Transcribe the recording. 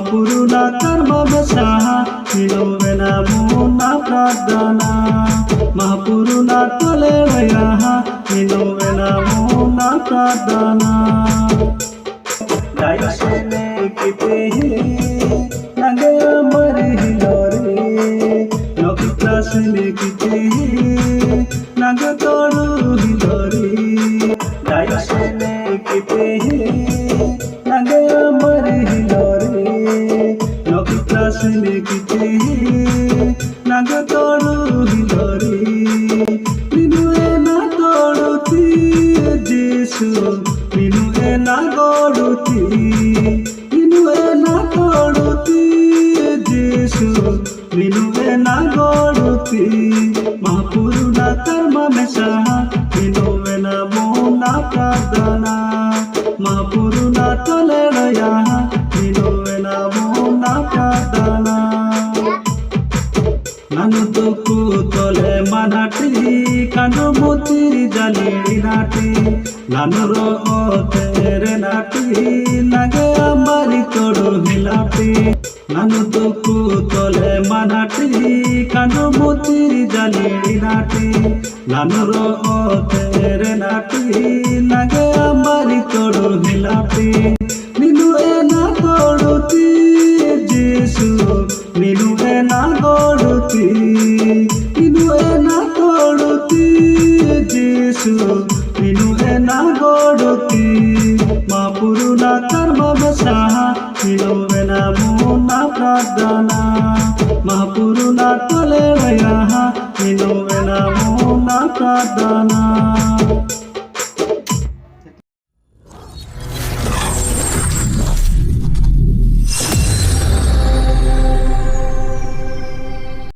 Mahapuruna karma besaha Nilovena muna pradana Mahapuruna tolevayaha Nilovena muna pradana Jai sene kite Nage amar hilore Lokita sene kite Nage toru hilore Jai sene kite Nage amar hilore Lokita sene kite Nage toru hilore Ninu ena toruti Jesu Ninu ena goruti Ninu ena toruti Jesu Ninu ena goruti Mahapuruna karma mesaha Ninu ena mona pradana Mahapuruna tolevayaha Ninu ena mona pradana Nanu tuku tole manati Kandu mutiri jaliri nati Nanu ro tere nati Nage amari todu hilati Nanu tuku tole manati Kandu mutiri jaliri nati Nanu ro tere nati Nage amari todu hilati Ninu ena toduti Jesu Ninu ena goruti Ninu ena toduti Jesu Ninu ena goruti Mahapuruna karma besaha Nilovena muna pradana Mahapuruna tolevayaha Nilovena muna pradana